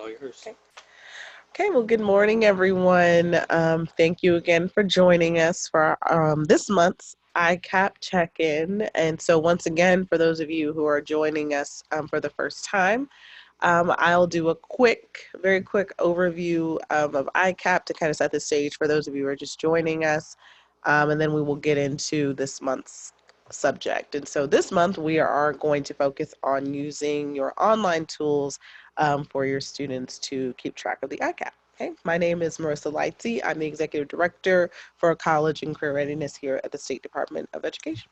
all yours. Okay, well, good morning, everyone. Thank you again for joining us for this month's ICAP check-in. And so once again, for those of you who are joining us for the first time, I'll do a very quick overview of ICAP to kind of set the stage for those of you who are just joining us. And then we will get into this month's subject. And so this month we are going to focus on using your online tools for your students to keep track of the ICAP. Okay, my name is Marissa Lightsey. I'm the Executive Director for College and Career Readiness here at the State Department of Education.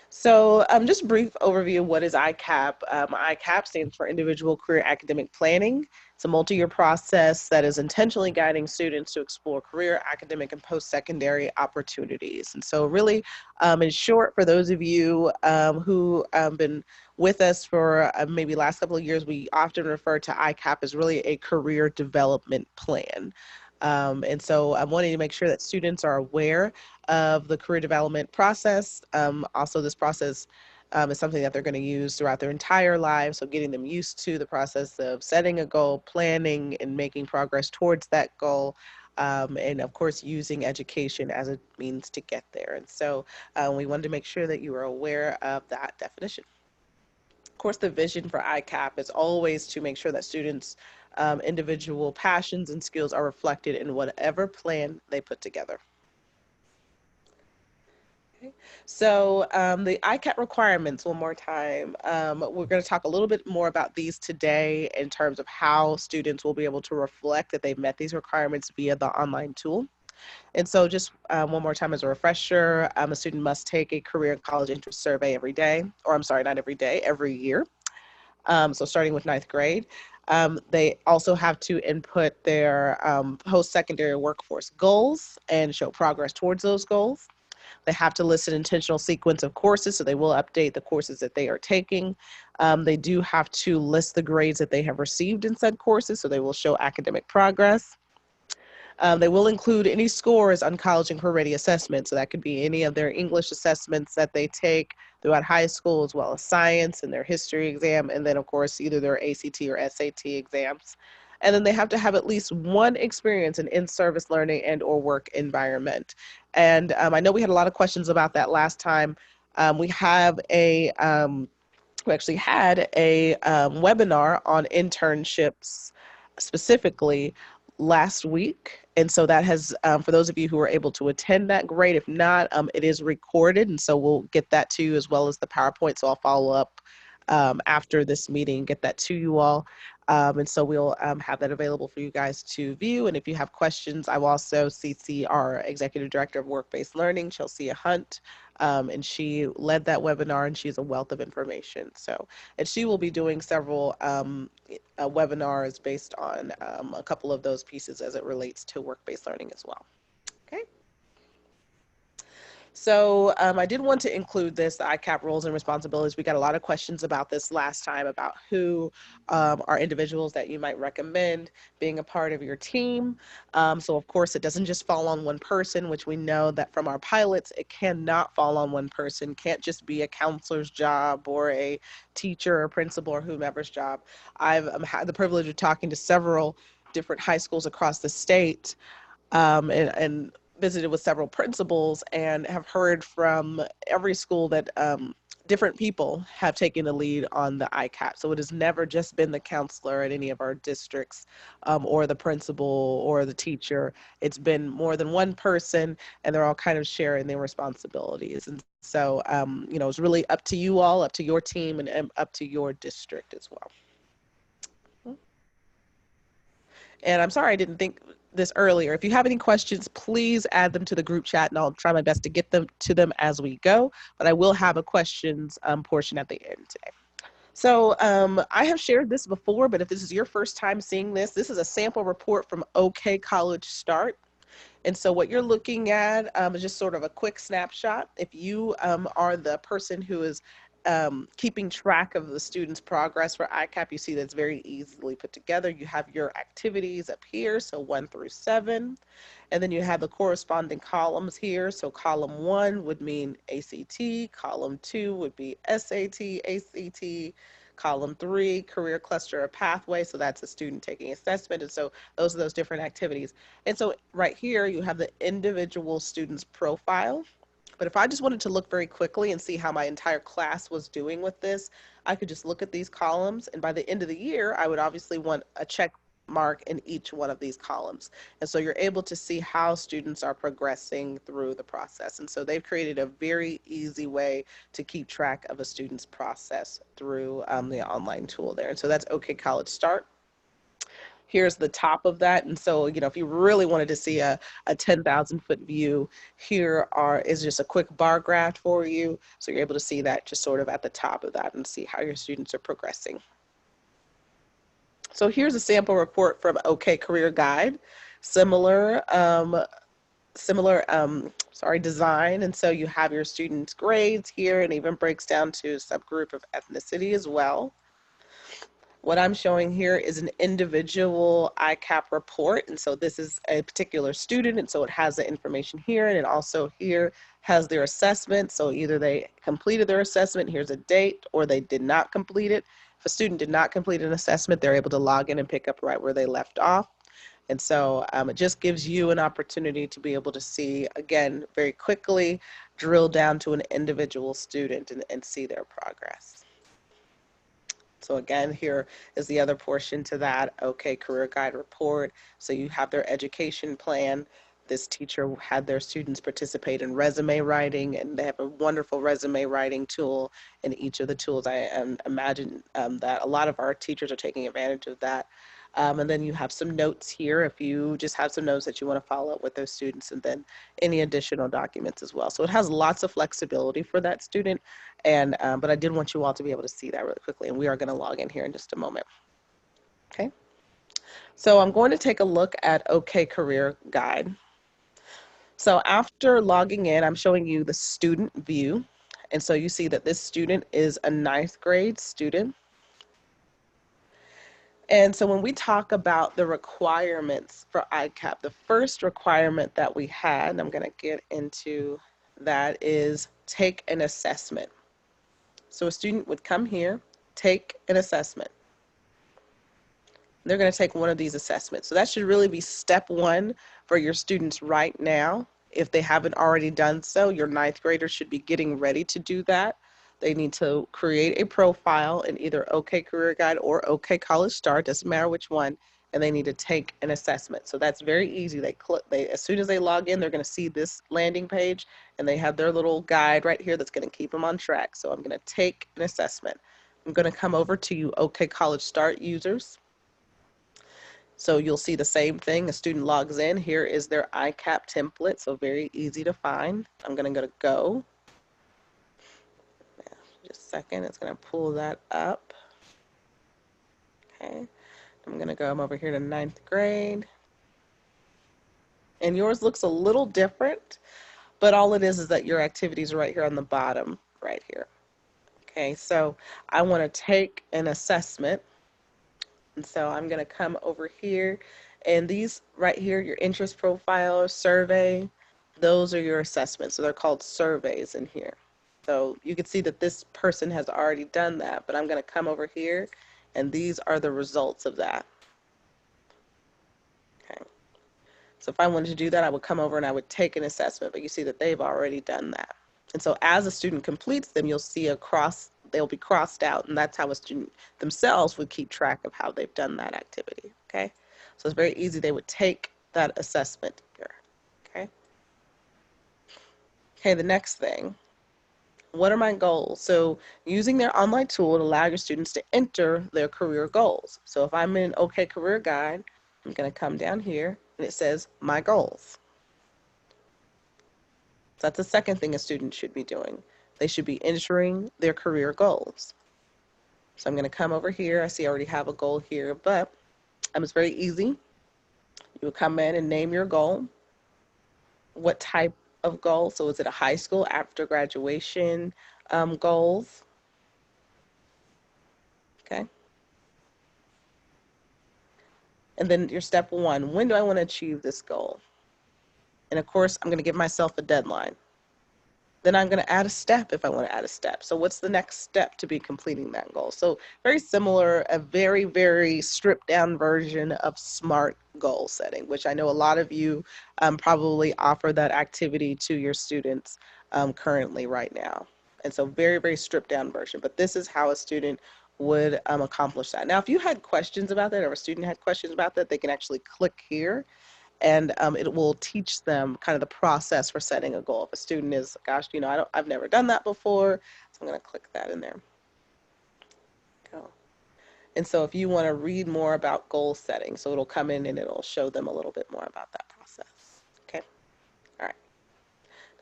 So just a brief overview of what is ICAP. ICAP stands for Individual Career Academic Planning. It's a multi-year process that is intentionally guiding students to explore career, academic, and post-secondary opportunities. And so really, in short, for those of you who have been with us for maybe last couple of years, we often refer to ICAP as really a career development plan. And so I'm wanting to make sure that students are aware of the career development process. Also, this process is something that they're going to use throughout their entire lives. So getting them used to the process of setting a goal, planning, and making progress towards that goal. And of course, using education as a means to get there. And so we wanted to make sure that you are aware of that definition. Of course, the vision for ICAP is always to make sure that students' individual passions and skills are reflected in whatever plan they put together. So the ICAP requirements, one more time, we're going to talk a little bit more about these today in terms of how students will be able to reflect that they've met these requirements via the online tool. And so just one more time as a refresher, a student must take a career and college interest survey every day, or I'm sorry, not every day, every year. So starting with ninth grade. They also have to input their post-secondary workforce goals and show progress towards those goals. They have to list an intentional sequence of courses, so they will update the courses that they are taking. They do have to list the grades that they have received in said courses, so they will show academic progress. They will include any scores on college and career ready assessments, so that could be any of their English assessments that they take throughout high school, as well as science and their history exam, and then of course either their ACT or SAT exams. And then they have to have at least one experience in in-service learning and or work environment. And I know we had a lot of questions about that last time. We actually had a webinar on internships specifically last week. And so that has, for those of you who are able to attend that, great. If not, it is recorded. And so we'll get that to you as well as the PowerPoint. So I'll follow up after this meeting, get that to you all. And so we'll have that available for you guys to view. And if you have questions, I will also CC our Executive Director of Work-Based Learning, Chelsea Hunt. And she led that webinar, and she's a wealth of information. So, and she will be doing several webinars based on a couple of those pieces as it relates to work-based learning as well. Okay. So I did want to include this, the ICAP roles and responsibilities. We got a lot of questions about this last time about who are individuals that you might recommend being a part of your team. So of course, it doesn't just fall on one person, which we know that from our pilots, it cannot fall on one person. Can't just be a counselor's job or a teacher or principal or whomever's job. I've had the privilege of talking to several different high schools across the state and visited with several principals and have heard from every school that different people have taken the lead on the ICAP. So it has never just been the counselor at any of our districts or the principal or the teacher. It's been more than one person, and they're all kind of sharing their responsibilities. And so, it's really up to you all, up to your team, and up to your district as well. And I'm sorry I didn't think this earlier. If you have any questions, please add them to the group chat, and I'll try my best to get them to them as we go. But I will have a questions portion at the end today. So I have shared this before, but if this is your first time seeing this, this is a sample report from OK College Start. And so what you're looking at is just sort of a quick snapshot. If you are the person who is keeping track of the student's progress for ICAP, you see that's very easily put together. You have your activities up here, so 1 through 7. And then you have the corresponding columns here. So column 1 would mean ACT, column 2 would be SAT, ACT, Column 3, career cluster or pathway. So that's a student taking assessment. And so those are those different activities. And so right here, you have the individual student's profile. But if I just wanted to look very quickly and see how my entire class was doing with this, I could just look at these columns. And by the end of the year, I would obviously want a check mark in each one of these columns. And so you're able to see how students are progressing through the process. And so they've created a very easy way to keep track of a student's process through the online tool there. And so that's OK College Start. Here's the top of that. And so, if you really wanted to see a 10,000-foot view, here is just a quick bar graph for you. So you're able to see that just sort of at the top of that and see how your students are progressing. So here's a sample report from OK Career Guide, similar design. And so you have your students' grades here, and even breaks down to a subgroup of ethnicity as well. What I'm showing here is an individual ICAP report. And so this is a particular student. And so it has the information here. And it also here has their assessment. So either they completed their assessment, here's a date, or they did not complete it. If a student did not complete an assessment, they're able to log in and pick up right where they left off. And so it just gives you an opportunity to be able to see, again, very quickly, drill down to an individual student and see their progress. So again, here is the other portion to that OK Career Guide report. So you have their education plan. This teacher had their students participate in resume writing, and they have a wonderful resume writing tool in each of the tools. I imagine that a lot of our teachers are taking advantage of that. And then you have some notes here if you just have some notes that you want to follow up with those students, and then any additional documents as well. So it has lots of flexibility for that student. And but I did want you all to be able to see that really quickly, and we are going to log in here in just a moment. Okay. So I'm going to take a look at OK Career Guide. So after logging in, I'm showing you the student view. And so you see that this student is a 9th grade student. And so when we talk about the requirements for ICAP, the first requirement that we had, and I'm going to get into that, is take an assessment. So a student would come here, take an assessment. They're going to take one of these assessments. So that should really be step 1 for your students right now. If they haven't already done so, your 9th graders should be getting ready to do that. They need to create a profile in either OK Career Guide or OK College Start, doesn't matter which one, and they need to take an assessment. So that's very easy. As soon as they log in, they're going to see this landing page, and they have their little guide right here that's going to keep them on track. So I'm going to take an assessment. I'm going to come over to you OK College Start users. So you'll see the same thing. A student logs in. Here is their ICAP template, so very easy to find. I'm going to go. Just a second, it's going to pull that up. Okay, I'm going to go over here to 9th grade. And yours looks a little different, but all it is that your activities are right here on the bottom, right here. Okay, so I want to take an assessment. And so I'm going to come over here, and these right here, your interest profile, survey, those are your assessments. So they're called surveys in here. So you can see that this person has already done that, but I'm going to come over here, and these are the results of that. Okay. So if I wanted to do that, I would come over and I would take an assessment, but you see that they've already done that. And so as a student completes them, you'll see they'll be crossed out, and that's how a student themselves would keep track of how they've done that activity. Okay. So it's very easy. They would take that assessment here. Okay. Okay, the next thing. What are my goals? So using their online tool to allow your students to enter their career goals. So if I'm in OK Career Guide, I'm going to come down here, and it says my goals. So that's the second thing a student should be doing. They should be entering their career goals. So I'm going to come over here. I see I already have a goal here, but it's very easy. You will come in and name your goal. What type of goal? So is it a high school after graduation goals? Okay. And then your step 1, when do I want to achieve this goal? And of course, I'm going to give myself a deadline. Then I'm going to add a step if I want to add a step. So what's the next step to be completing that goal? So very similar, a very, very stripped down version of SMART goal setting, which I know a lot of you probably offer that activity to your students currently right now. And so very, very stripped down version. But this is how a student would accomplish that. Now, if you had questions about that or a student had questions about that, they can actually click here and it will teach them kind of the process for setting a goal. If a student is, gosh, you know, I've never done that before, so I'm going to click that in there. Go. And so if you want to read more about goal setting, so it'll come in and it'll show them a little bit more about that process. Okay. All right.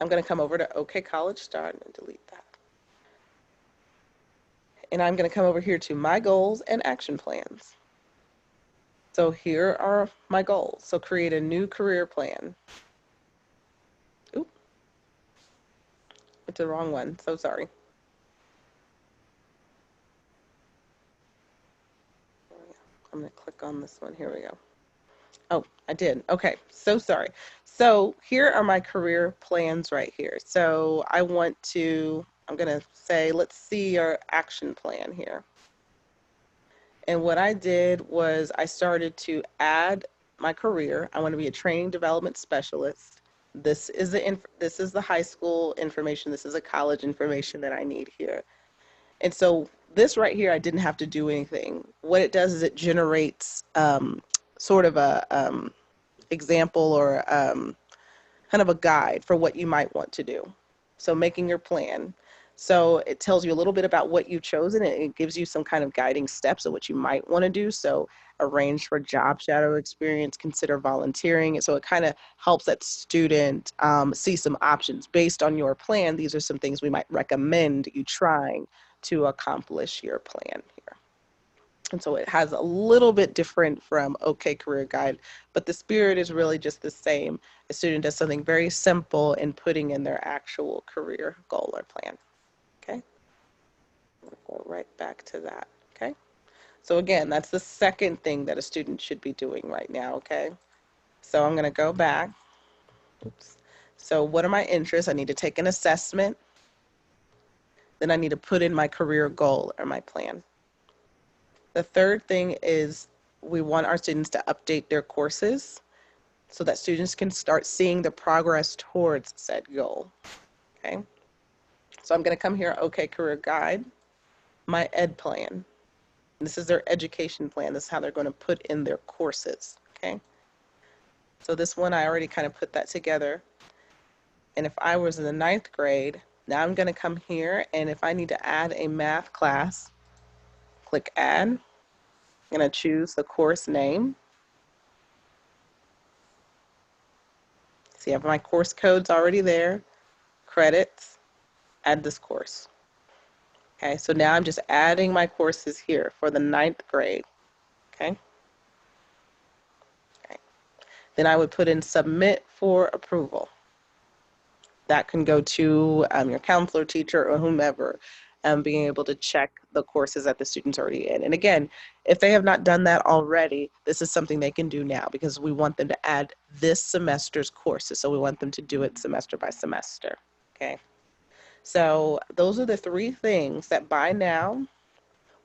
I'm going to come over to OK College Start and delete that. And I'm going to come over here to My Goals and Action Plans. So here are my goals. So create a new career plan. Oop. It's the wrong one. So sorry. I'm going to click on this one. Here we go. Oh, I did. Okay, so sorry. So here are my career plans right here. So I'm going to say, let's see our action plan here. And what I did was I started to add my career. I want to be a training development specialist. This is the high school information. This is a college information that I need here. And so this right here, I didn't have to do anything. What it does is it generates sort of a example or kind of a guide for what you might want to do. So making your plan. So it tells you a little bit about what you've chosen, and it gives you some kind of guiding steps of what you might want to do. So arrange for job shadow experience, consider volunteering. So it kind of helps that student see some options based on your plan. These are some things we might recommend you trying to accomplish your plan here. And so it has a little bit different from OK Career Guide, but the spirit is really just the same. A student does something very simple in putting in their actual career goal or plan. Okay, go right back to that. Okay, so again, that's the second thing that a student should be doing right now. Okay, so I'm going to go back. Oops. So what are my interests? I need to take an assessment. Then I need to put in my career goal or my plan. The third thing is we want our students to update their courses so that students can start seeing the progress towards said goal. Okay, so I'm going to come here, OK Career Guide, my ed plan. This is their education plan. This is how they're going to put in their courses. Okay, so this one I already kind of put that together. And if I was in the 9th grade, now I'm going to come here, and if I need to add a math class, click Add. I'm going to choose the course name. See, I have my course codes already there, credits, add this course. Okay, so now I'm just adding my courses here for the 9th grade. Okay. Okay. Then I would put in submit for approval. That can go to your counselor, teacher, or whomever, being able to check the courses that the student's already in. And again, if they have not done that already, this is something they can do now because we want them to add this semester's courses. So we want them to do it semester by semester. Okay. So those are the 3 things that by now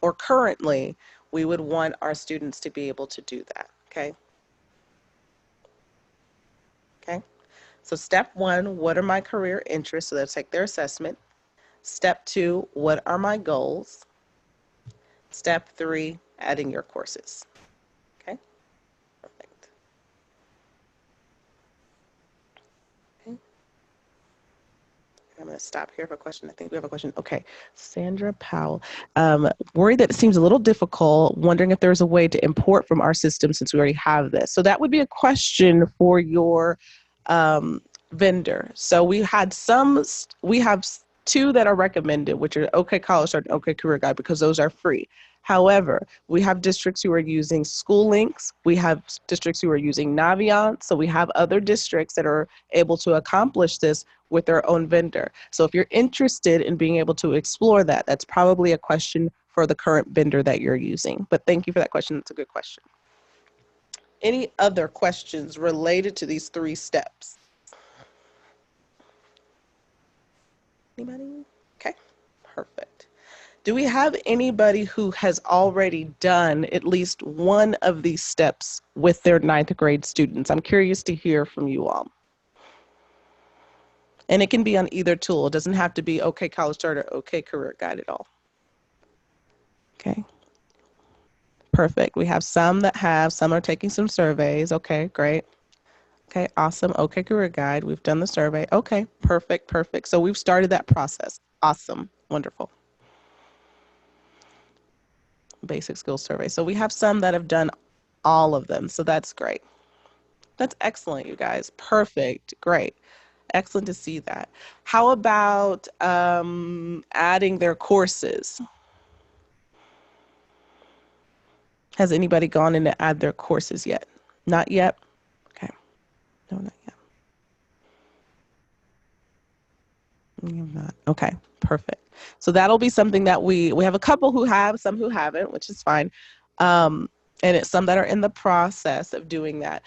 or currently we would want our students to be able to do that. Okay. Okay. So step 1, what are my career interests? So they'll take their assessment. Step 2, what are my goals? Step 3, adding your courses. Okay. Perfect. Okay. I'm going to stop here for a question. I think we have a question. Okay. Sandra Powell. Worried that it seems a little difficult, wondering if there's a way to import from our system since we already have this. So that would be a question for your vendor. So we have 2 that are recommended, which are OK College Start and OK Career Guide, because those are free. However, we have districts who are using School Links. We have districts who are using Naviance. So we have other districts that are able to accomplish this with their own vendor. So if you're interested in being able to explore that, that's probably a question for the current vendor that you're using. But thank you for that question. That's a good question. Any other questions related to these 3 steps? Anybody? Okay, perfect. Do we have anybody who has already done at least one of these steps with their ninth grade students? I'm curious to hear from you all. And it can be on either tool. It doesn't have to be OK College Start or OK Career Guide at all. Okay. Perfect. We have some that have, some are taking some surveys. Okay, great. Okay, awesome. Okay, Career Guide. We've done the survey. Okay, perfect, perfect. So we've started that process. Awesome, wonderful. Basic skills survey. So we have some that have done all of them. So that's great. That's excellent, you guys. Perfect. Great. Excellent to see that. How about adding their courses? Has anybody gone in to add their courses yet? Not yet? Okay. No, not yet. You're not. Okay, perfect. So that'll be something that we have a couple who have, some who haven't, which is fine. And it's some that are in the process of doing that.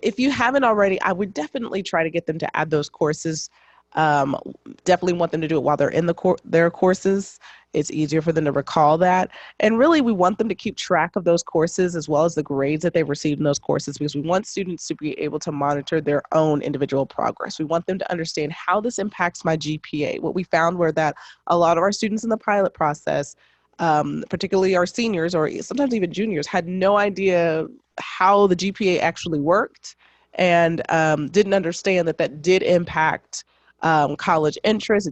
If you haven't already, I would definitely try to get them to add those courses. Definitely want them to do it while they're in their courses. It's easier for them to recall that. And really, we want them to keep track of those courses as well as the grades that they've received in those courses, because we want students to be able to monitor their own individual progress. We want them to understand how this impacts my GPA. What we found were that a lot of our students in the pilot process, particularly our seniors or sometimes even juniors, had no idea how the GPA actually worked, and didn't understand that that did impact college entrance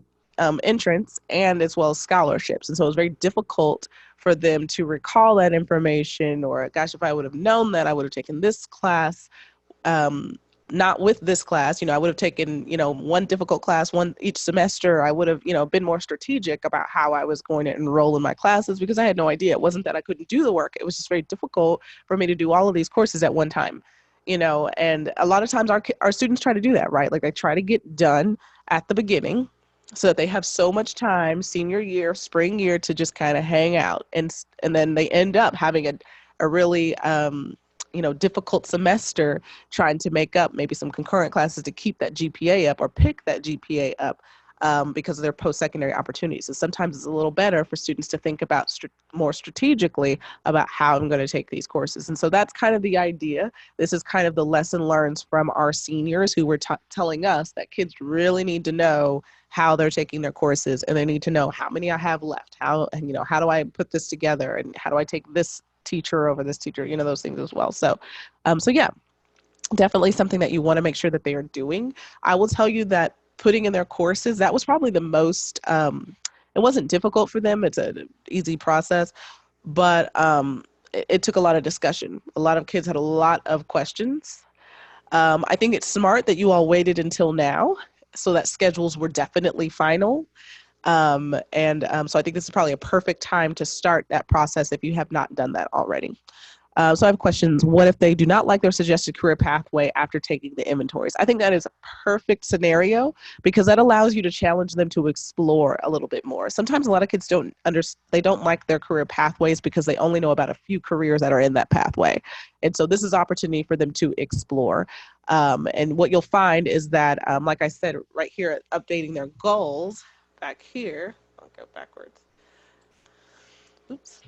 and as well as scholarships. And so it was very difficult for them to recall that information, or gosh, if I would have known that, I would have taken this class. Not with this class, I would have taken, one difficult class, one each semester. I would have, been more strategic about how I was going to enroll in my classes, because I had no idea. It wasn't that I couldn't do the work. It was just very difficult for me to do all of these courses at one time, and a lot of times our students try to do that, right? Like they try to get done at the beginning so that they have so much time, senior year, spring year, to just kind of hang out. And then they end up having a really, difficult semester trying to make up maybe some concurrent classes to keep that GPA up or pick that GPA up, because of their post-secondary opportunities. So sometimes it's a little better for students to think about more strategically about how I'm going to take these courses. And so that's kind of the idea. This is kind of the lesson learned from our seniors, who were telling us that kids really need to know how they're taking their courses, and they need to know how many I have left, how do I put this together, and how do I take this teacher over this teacher, those things as well. So yeah, definitely something that you want to make sure that they are doing. I will tell you that putting in their courses, that was probably the most, it wasn't difficult for them. It's an easy process, but it took a lot of discussion. A lot of kids had a lot of questions. I think it's smart that you all waited until now, so that schedules were definitely final. So I think this is probably a perfect time to start that process if you have not done that already. So I have questions. What if they do not like their suggested career pathway after taking the inventories? I think that is a perfect scenario, because that allows you to challenge them to explore a little bit more. Sometimes a lot of kids they don't like their career pathways because they only know about a few careers that are in that pathway. And so this is opportunity for them to explore. And what you'll find is that, like I said, right here, updating their goals, back here, I'll go backwards. Oops.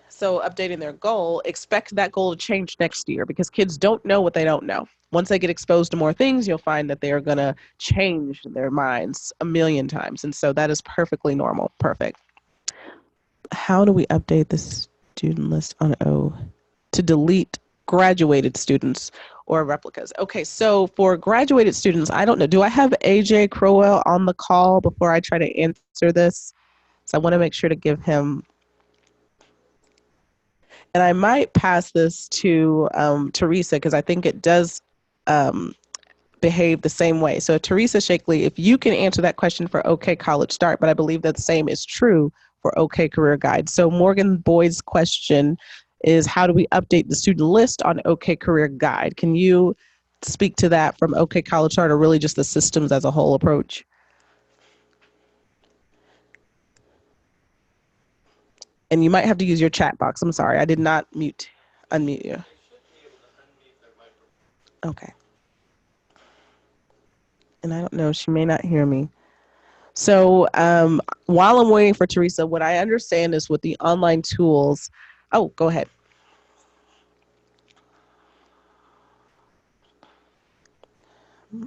So updating their goal, expect that goal to change next year, because kids don't know what they don't know. Once they get exposed to more things, you'll find that they are going to change their minds a million times. And so that is perfectly normal. Perfect. How do we update the student list on O to delete graduated students or replicas? Okay, so for graduated students, I don't know. Do I have AJ Crowell on the call before I try to answer this? So I want to make sure to give him. And I might pass this to Teresa, because I think it does behave the same way. So Teresa Shakely, if you can answer that question for OK College Start, but I believe that the same is true for OK Career Guide. So Morgan Boyd's question is, how do we update the student list on OK Career Guide? Can you speak to that from OK College Start, or really just the systems as a whole approach? And you might have to use your chat box. I'm sorry, I did not unmute you. Okay. And I don't know, she may not hear me. So while I'm waiting for Teresa, what I understand is with the online tools. Oh, go ahead.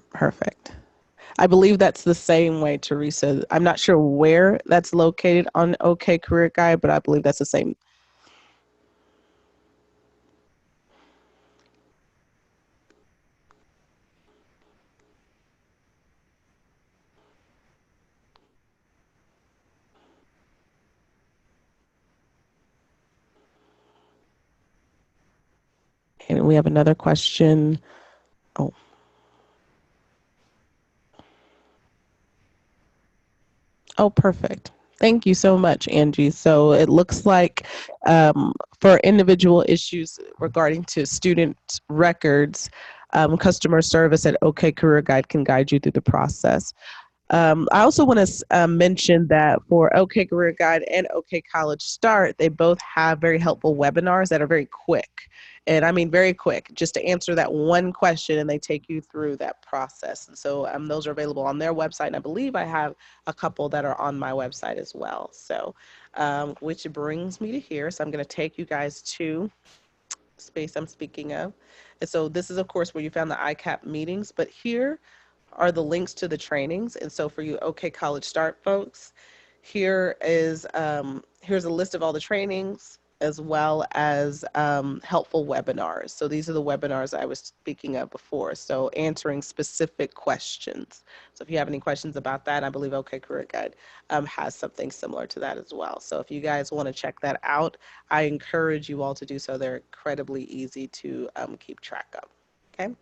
Perfect. I believe that's the same way, Teresa. I'm not sure where that's located on OK Career Guide, but I believe that's the same. And we have another question. Oh, oh, perfect. Thank you so much, Angie. So it looks like for individual issues regarding to student records, customer service at OK Career Guide can guide you through the process. I also want to mention that for OK Career Guide and OK College Start, they both have very helpful webinars that are very quick. And I mean, very quick, just to answer that one question, and they take you through that process. And so those are available on their website. And I believe I have a couple that are on my website as well. So, which brings me to here. So I'm going to take you guys to space I'm speaking of. And so this is, of course, where you found the ICAP meetings. But here are the links to the trainings. And so for you OK College Start folks, here's a list of all the trainings as well as helpful webinars. So these are the webinars I was speaking of before. So answering specific questions. So if you have any questions about that, I believe OK Career Guide has something similar to that as well. So if you guys want to check that out, I encourage you all to do so. They're incredibly easy to keep track of. Okay.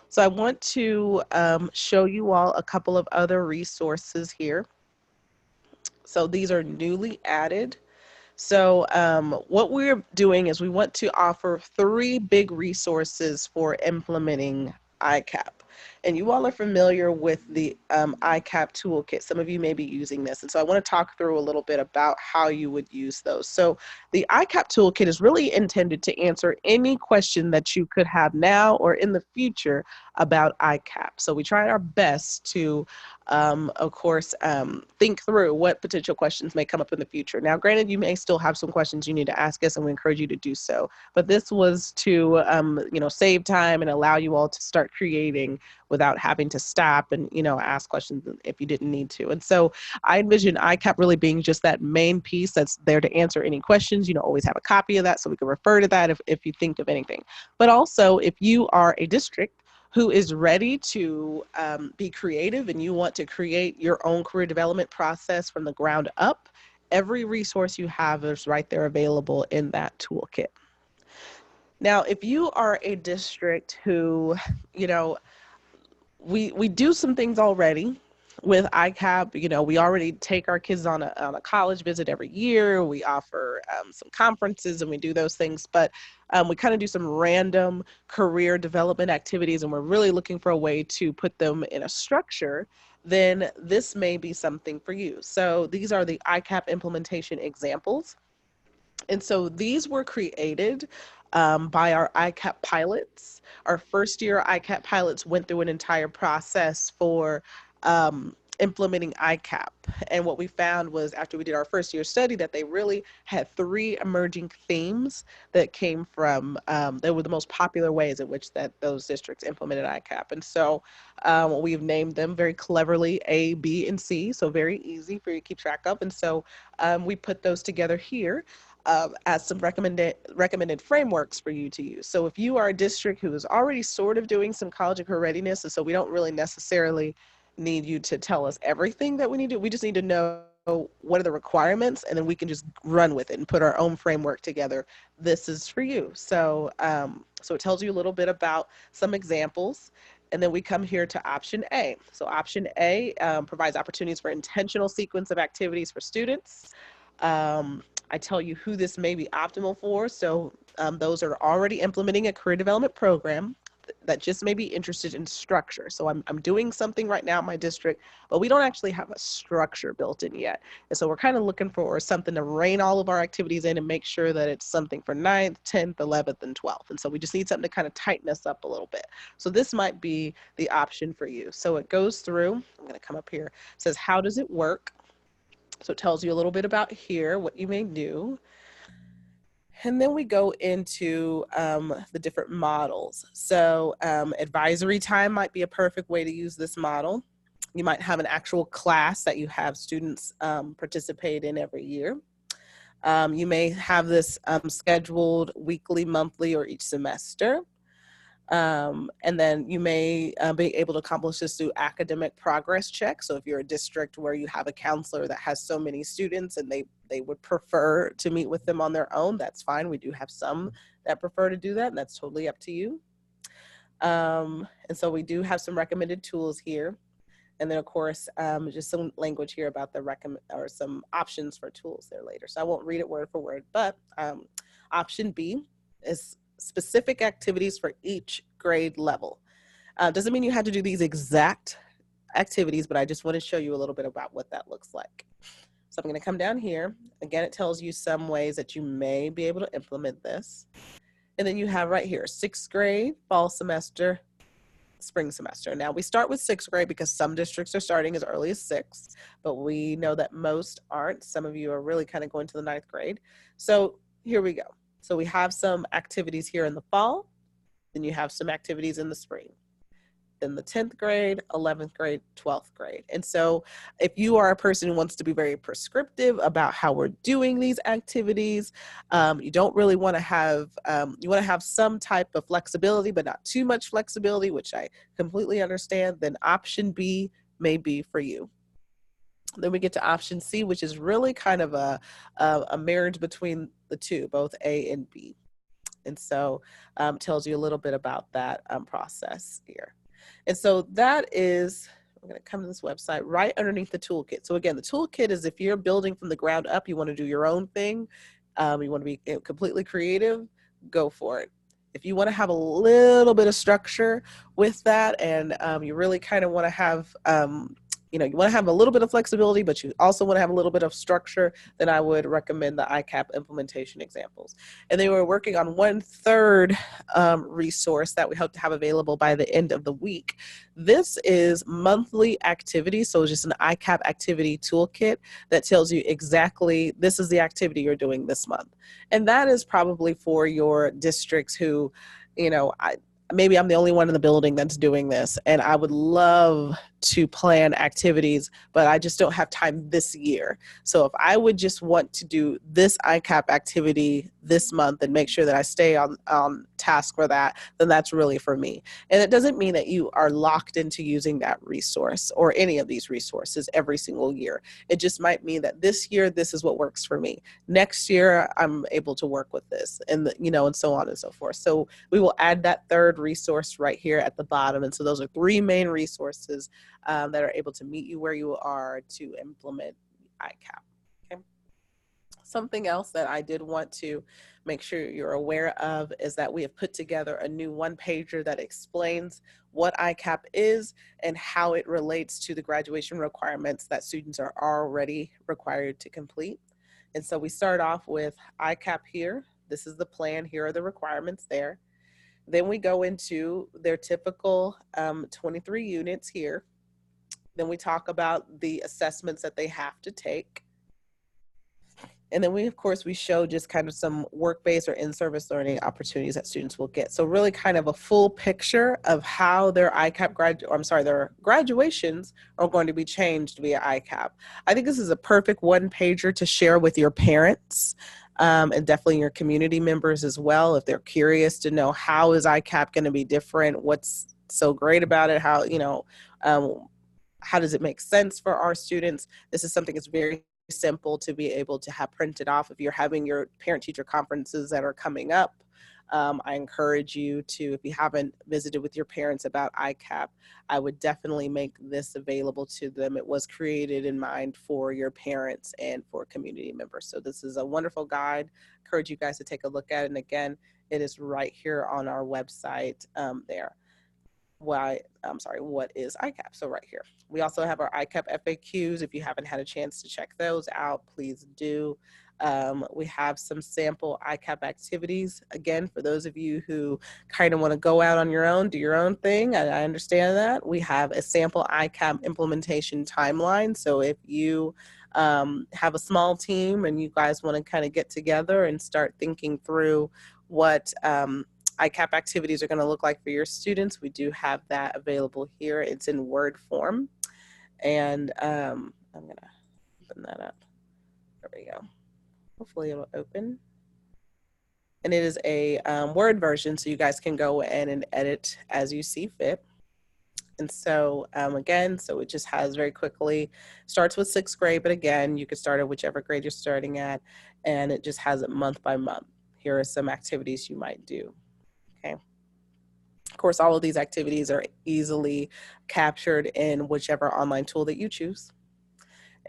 So I want to show you all a couple of other resources here. So these are newly added. So what we're doing is we want to offer 3 big resources for implementing ICAP. And you all are familiar with the ICAP toolkit. Some of you may be using this. And so I want to talk through a little bit about how you would use those. So the ICAP toolkit is really intended to answer any question that you could have now or in the future about ICAP. So we try our best to of course, think through what potential questions may come up in the future. Now, granted, you may still have some questions you need to ask us, and we encourage you to do so. But this was to, save time and allow you all to start creating without having to stop and, ask questions if you didn't need to. And so I envision ICAP really being just that main piece that's there to answer any questions. Always have a copy of that so we can refer to that if you think of anything. But also, if you are a district who is ready to be creative and you want to create your own career development process from the ground up, every resource you have is right there available in that toolkit. Now, if you are a district who, you know, we do some things already with ICAP. We already take our kids on a college visit every year. We offer some conferences and we do those things, but we kind of do some random career development activities, and we're really looking for a way to put them in a structure. Then this may be something for you. So these are the ICAP implementation examples. And so these were created by our ICAP pilots. Our first year ICAP pilots went through an entire process for implementing ICAP. And what we found was after we did our first year study that they really had 3 emerging themes that came from, they were the most popular ways in which that those districts implemented ICAP. And so we've named them very cleverly A, B, and C, so very easy for you to keep track of. And so we put those together here as some recommended frameworks for you to use. So if you are a district who is already sort of doing some college and career readiness, and so we don't really necessarily need you to tell us everything that we need to, we just need to know what are the requirements, and then we can just run with it and put our own framework together. This is for you. So, so it tells you a little bit about some examples. And then we come here to option A. So option A provides opportunities for intentional sequence of activities for students. I tell you who this may be optimal for. So those are already implementing a career development program. that just may be interested in structure. So I'm doing something right now in my district, but we don't actually have a structure built in yet. And so we're kind of looking for something to rein all of our activities in and make sure that it's something for 9th, 10th, 11th, and 12th. And so we just need something to kind of tighten us up a little bit. So this might be the option for you. So it goes through, I'm going to come up here, it says, how does it work? So it tells you a little bit about here, what you may do. And then we go into the different models. So advisory time might be a perfect way to use this model. You might have an actual class that you have students participate in every year. You may have this scheduled weekly, monthly, or each semester. And then you may be able to accomplish this through academic progress checks. So if you're a district where you have a counselor that has so many students and they would prefer to meet with them on their own, that's fine. We do have some that prefer to do that, and that's totally up to you. And so we do have some recommended tools here. And then of course, just some language here about the or some options for tools there later. So I won't read it word for word, but option B is specific activities for each grade level. Doesn't mean you have to do these exact activities, but I just want to show you a little bit about what that looks like. So I'm going to come down here. Again, it tells you some ways that you may be able to implement this. And then you have right here, 6th grade, fall semester, spring semester. Now we start with 6th grade because some districts are starting as early as 6th, but we know that most aren't. Some of you are really kind of going to the 9th grade. So here we go. So we have some activities here in the fall, then you have some activities in the spring, then the 10th grade, 11th grade, 12th grade. And so if you are a person who wants to be very prescriptive about how we're doing these activities, you don't really want to have, you want to have some type of flexibility, but not too much flexibility, which I completely understand, then option B may be for you. Then we get to option C, which is really kind of a marriage between the two, both A and B. And so tells you a little bit about that process here. And so that is, I'm going to come to this website right underneath the toolkit. So again, the toolkit is if you're building from the ground up, you want to do your own thing, you want to be completely creative, go for it. If you want to have a little bit of structure with that and you really kind of want to have you know, you want to have a little bit of flexibility, but you also want to have a little bit of structure, then I would recommend the ICAP implementation examples. And they were working on 1/3 resource that we hope to have available by the end of the week. This is monthly activities, so it's just an ICAP activity toolkit that tells you exactly this is the activity you're doing this month. And that is probably for your districts who, you know, maybe I'm the only one in the building that's doing this, and I would love to plan activities, but I just don't have time this year. So if I would just want to do this ICAP activity this month and make sure that I stay on task for that, then that's really for me. And it doesn't mean that you are locked into using that resource or any of these resources every single year. It just might mean that this year, this is what works for me. Next year, I'm able to work with this, and you know, and so on and so forth. So we will add that 3rd resource right here at the bottom. And so those are 3 main resources that are able to meet you where you are to implement ICAP. Okay. Something else that I did want to make sure you're aware of is that we have put together a new 1-pager that explains what ICAP is and how it relates to the graduation requirements that students are already required to complete. And so we start off with ICAP here. This is the plan. Here are the requirements there. Then we go into their typical 23 units here. Then we talk about the assessments that they have to take. And then we, of course, we show just kind of some work-based or in-service learning opportunities that students will get. So really kind of a full picture of how their ICAP their graduations are going to be changed via ICAP. I think this is a perfect 1-pager to share with your parents and definitely your community members as well. If they're curious to know how is ICAP going to be different, what's so great about it, how, you know, how does it make sense for our students? This is something that's very simple to be able to have printed off. If you're having your parent-teacher conferences that are coming up, I encourage you to, if you haven't visited with your parents about ICAP, I would definitely make this available to them. It was created in mind for your parents and for community members. So this is a wonderful guide. I encourage you guys to take a look at it. And again, It is right here on our website there. What is ICAP? So right here. We also have our ICAP FAQs. If you haven't had a chance to check those out, please do. We have some sample ICAP activities. Again, for those of you who kind of want to go out on your own, do your own thing, I understand that. We have a sample ICAP implementation timeline. So if you have a small team and you guys want to kind of get together and start thinking through what ICAP activities are going to look like for your students, we do have that available here. It's in Word form. And I'm going to open that up. There we go. Hopefully it'll open. And it is a Word version, so you guys can go in and edit as you see fit. And so again, so it just has very quickly, starts with 6th grade, but again, you could start at whichever grade you're starting at, and it just has it month by month. Here are some activities you might do. Okay. Of course, all of these activities are easily captured in whichever online tool that you choose.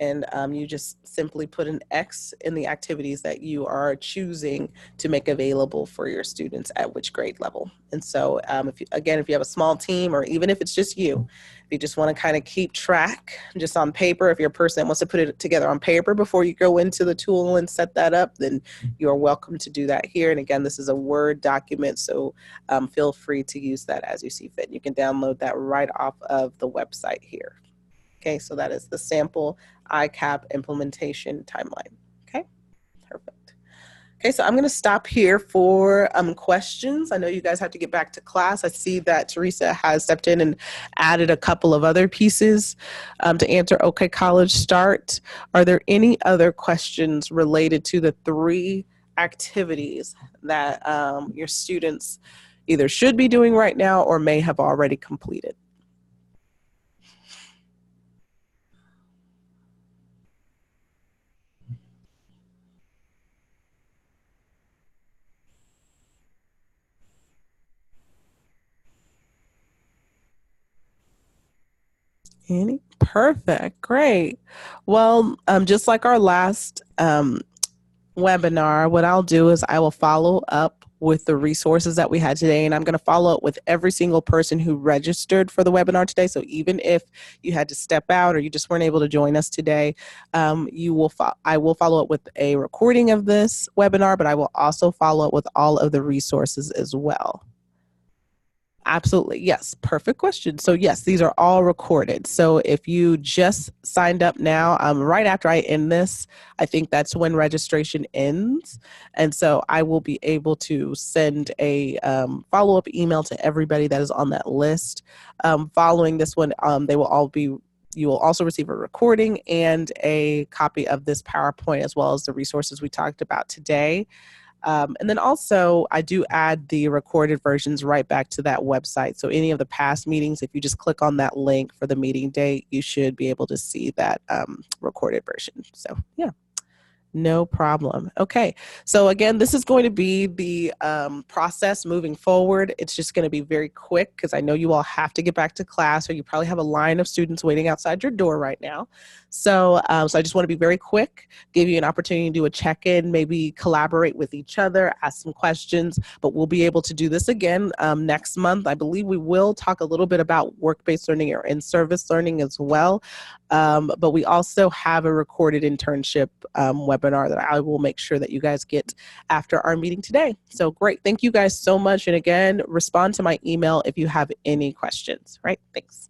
And you just simply put an X in the activities that you are choosing to make available for your students at which grade level. And so if you have a small team, or even if it's just you, if you just want to kind of keep track just on paper, if you're a person that wants to put it together on paper before you go into the tool and set that up, then you're welcome to do that here. And again, this is a Word document, so feel free to use that as you see fit. You can download that right off of the website here. Okay, so that is the sample ICAP implementation timeline. Okay, perfect. Okay, so I'm going to stop here for questions. I know you guys have to get back to class. I see that Teresa has stepped in and added a couple of other pieces to answer OK College Start. Are there any other questions related to the 3 activities that your students either should be doing right now or may have already completed? Any? Perfect. Great. Well, just like our last webinar, what I'll do is I will follow up with the resources that we had today, and I'm going to follow up with every single person who registered for the webinar today. So even if you had to step out or you just weren't able to join us today, I will follow up with a recording of this webinar, but I will also follow up with all of the resources as well. Absolutely. Yes. Perfect question. So yes, these are all recorded. So if you just signed up now, right after I end this, I think that's when registration ends. And so I will be able to send a follow-up email to everybody that is on that list. Following this one, you will also receive a recording and a copy of this PowerPoint, as well as the resources we talked about today. And then also, I do add the recorded versions right back to that website. So any of the past meetings, if you just click on that link for the meeting date, you should be able to see that recorded version. So yeah. No problem. Okay. So again, this is going to be the process moving forward. It's just going to be very quick because I know you all have to get back to class, or you probably have a line of students waiting outside your door right now. So, so I just want to be very quick, give you an opportunity to do a check-in, maybe collaborate with each other, ask some questions, but we'll be able to do this again next month. I believe we will talk a little bit about work-based learning or in-service learning as well. But we also have a recorded internship webinar that I will make sure that you guys get after our meeting today. So great. Thank you guys so much. And again, respond to my email if you have any questions. Right? Thanks.